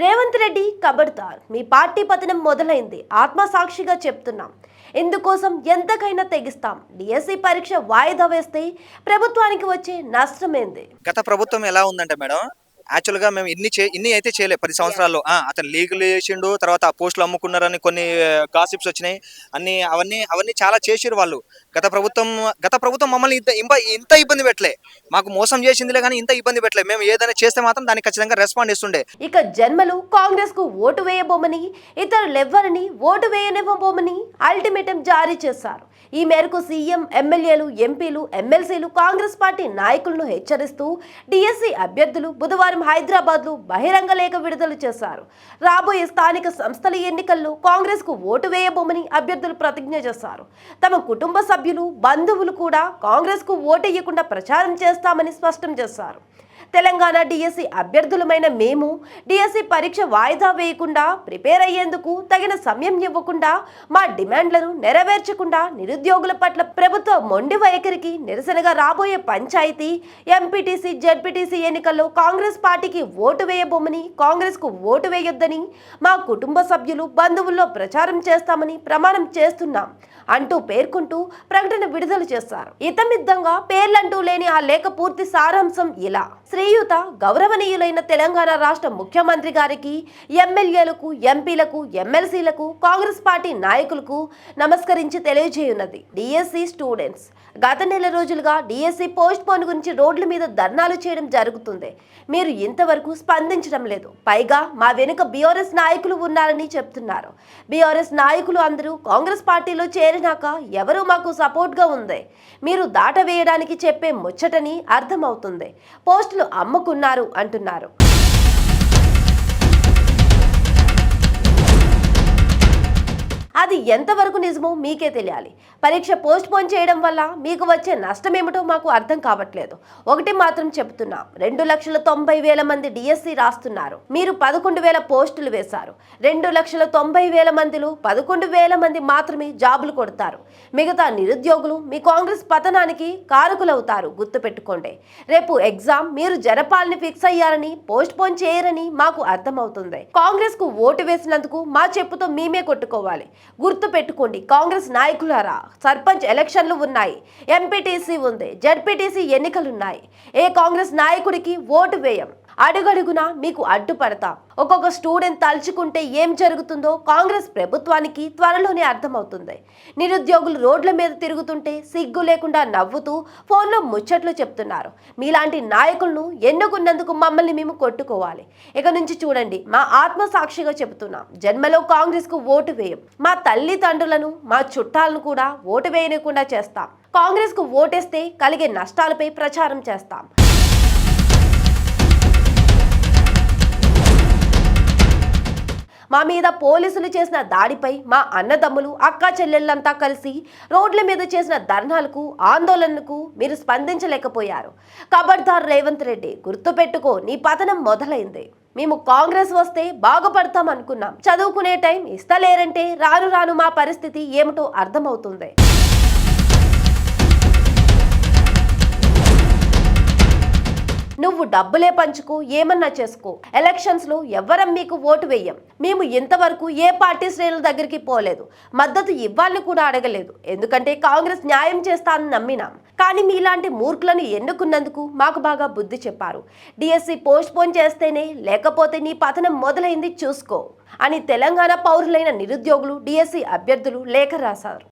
రేవంత్ రెడ్డి కబడ్దార్, మీ party పతనం మొదలైంది. ఆత్మసాక్షిగా చెప్తున్నాం. ఇందుకోసం ఎంతకైనా తెగిస్తాం. డిఎస్సి పరీక్ష వాయిదా వేస్తే ప్రభుత్వానికి వచ్చే నష్టమేంది? గత ప్రభుత్వం ఎలా ఉందంటే మేడం, యాక్చువల్‌గా మేము ఇన్ని అయితే చేయలే 10 సంవత్సరాల్లో. అతను లీకులు చేసిండు. తర్వాత ఆ పోస్టులు అమ్ముకున్నారని కొన్ని గాసిప్స్ వచ్చినాయి. అవన్నీ చాలా చేసిర్రు వాళ్ళు. గత ప్రభుత్వం మమ్మల్ని ఇంత ఇబ్బంది పెట్టలే. మాకు మోసం చేసిందిలే గానీ ఇంత ఇబ్బంది పెట్టలే. మేము ఏదైనా చేస్తే మాత్రం దానికి ఖచ్చితంగా రెస్పాండ్ ఇస్తుండే. ఇక జన్మలు కాంగ్రెస్ కు ఓటు వేయబోమని, ఇతరులెవ్వరిని ఓటు వేయనివ్వబోమని అల్టిమేటం జారీ చేశారు. ఈ మేరకు సీఎం, ఎమ్మెల్యేలు, ఎంపీలు, ఎమ్మెల్సీలు కాంగ్రెస్ పార్టీ నాయకులను హెచ్చరిస్తూ డిఎస్సి అభ్యర్థులు బుధవారం హైదరాబాద్లో బహిరంగ లేఖ విడుదల చేశారు. రాబోయే స్థానిక సంస్థల ఎన్నికల్లో కాంగ్రెస్ కు ఓటు వేయబోమని అభ్యర్థులు ప్రతిజ్ఞ చేశారు. తమ కుటుంబ సభ్యులు, బంధువులు కూడా కాంగ్రెస్ కు ఓటేయకుండా ప్రచారం చేస్తామని స్పష్టం చేశారు. తెలంగాణ డిఎస్సి అభ్యర్థులమైన మేము డిఎస్సి పరీక్ష వాయిదా వేయకుండా, ప్రిపేర్ అయ్యేందుకు తగిన సమయం ఇవ్వకుండా, మా డిమాండ్లను నెరవేర్చకుండా నిరుద్యోగుల పట్ల ప్రభుత్వ మొండి వైఖరికి నిరసనగా రాబోయే పంచాయతీ, ఎంపీటీసీ, జెడ్పీటీసీ ఎన్నికల్లో కాంగ్రెస్ పార్టీకి ఓటు వేయబోమని, కాంగ్రెస్ కు ఓటు వేయొద్దని మా కుటుంబ సభ్యులు, బంధువుల్లో ప్రచారం చేస్తామని ప్రమాణం చేస్తున్నాం అంటూ పేర్కొంటూ ప్రకటన విడుదల చేశారు. ఇతమిద్దంగా పేర్లంటూ లేని ఆ లేఖ పూర్తి సారాంశం ఇలా: శ్రీయుత గౌరవనీయులైన తెలంగాణ రాష్ట్ర ముఖ్యమంత్రి గారికి, ఎమ్మెల్యేలకు, ఎంపీలకు, ఎమ్మెల్సీలకు, కాంగ్రెస్ పార్టీ నాయకులకు నమస్కరించి తెలియజేయున్నది. డిఎస్సి స్టూడెంట్స్ గత నెల రోజులుగా డిఎస్సి పోస్ట్ పోన్ గురించి రోడ్ల మీద ధర్నాలు చేయడం జరుగుతుంది. మీరు ఇంతవరకు స్పందించడం లేదు. పైగా మా వెనుక బీఆర్ఎస్ నాయకులు ఉన్నారని చెప్తున్నారు. బీఆర్ఎస్ నాయకులు అందరూ కాంగ్రెస్ పార్టీలో చేరినాక ఎవరు మాకు సపోర్ట్గా ఉంది. మీరు దాటవేయడానికి చెప్పే ముచ్చటని అర్థమవుతుంది. పోస్టులు అమ్ముకున్నారు అంటున్నారు. అది ఎంతవరకు నిజమో మీకే తెలియాలి. పరీక్ష పోస్ట్ పోన్ చేయడం వల్ల మీకు వచ్చే నష్టం ఏమిటో మాకు అర్థం కావట్లేదు. ఒకటి మాత్రం చెప్తున్నా, 2,90,000 మంది డిఎస్సి రాస్తున్నారు. మీరు 11,000 పోస్టులు వేశారు. 2,90,000 మందిలో 11,000 మంది మాత్రమే జాబులు కొడతారు. మిగతా నిరుద్యోగులు మీ కాంగ్రెస్ పతనానికి కారకులవుతారు. గుర్తుపెట్టుకోండి. రేపు ఎగ్జామ్ మీరు జరపాలని ఫిక్స్ అయ్యారని, పోస్ట్ పోన్ చేయరని మాకు అర్థమవుతుంది. కాంగ్రెస్ కు ఓటు వేసినందుకు మా చెప్పుతో మేమే కొట్టుకోవాలి. గుర్తు పెట్టుకోండి కాంగ్రెస్ నాయకులారా, సర్పంచ్ ఎలక్షన్లు ఉన్నాయి, ఎంపీటీసీ ఉంది, జెడ్పీటీసీ ఎన్నికలున్నాయి. ఏ కాంగ్రెస్ నాయకుడికి ఓటు వేయం. అడుగడుగునా మీకు అడ్డుపడతాం. ఒక్కొక్క స్టూడెంట్ తలుచుకుంటే ఏం జరుగుతుందో కాంగ్రెస్ ప్రభుత్వానికి త్వరలోనే అర్థమవుతుంది. నిరుద్యోగులు రోడ్ల మీద తిరుగుతుంటే సిగ్గు లేకుండా నవ్వుతూ ఫోన్లో ముచ్చట్లు చెప్తున్నారు. మీలాంటి నాయకులను ఎన్నుకున్నందుకు మమ్మల్ని మేము కొట్టుకోవాలి. ఇక నుంచి చూడండి, మా ఆత్మసాక్షిగా చెబుతున్నాం, జన్మలో కాంగ్రెస్ కు ఓటు వేయం. మా తల్లిదండ్రులను, మా చుట్టాలను కూడా ఓటు వేయకుండా చేస్తాం. కాంగ్రెస్ కు ఓటేస్తే కలిగే నష్టాలపై ప్రచారం చేస్తాం. మా మీద పోలీసులు చేసిన దాడిపై మా అన్నదమ్ములు, అక్కా చెల్లెళ్ళంతా కలిసి రోడ్ల మీద చేసిన ధర్నాలకు, ఆందోళనకు మీరు స్పందించలేకపోయారు. కబడ్దార్ రేవంత్ రెడ్డి, గుర్తుపెట్టుకో, నీ పతనం మొదలైంది. మేము కాంగ్రెస్ వస్తే బాగుపడతాం అనుకున్నాం. చదువుకునే టైం ఇస్తలేరంటే రాను రాను మా పరిస్థితి ఏమిటో అర్థమవుతుంది. నువ్వు డబ్బులే పంచుకో, ఏమన్నా చేసుకో. ఎలక్షన్స్ లో ఎవ్వరం మీకు ఓటు వేయం. మేము ఇంతవరకు ఏ పార్టీ శ్రేణుల దగ్గరికి పోలేదు, మద్దతు ఇవ్వాలని కూడా అడగలేదు. ఎందుకంటే కాంగ్రెస్ న్యాయం చేస్తానని నమ్మినాం. కానీ మీలాంటి మూర్ఖులను ఎన్నుకున్నందుకు మాకు బాగా బుద్ధి చెప్పారు. డిఎస్సి పోస్ట్ పోన్ చేస్తేనే, లేకపోతే నీ పతనం మొదలైంది చూసుకో అని తెలంగాణ పౌరులైన నిరుద్యోగులు, డిఎస్సి అభ్యర్థులు లేఖ రాశారు.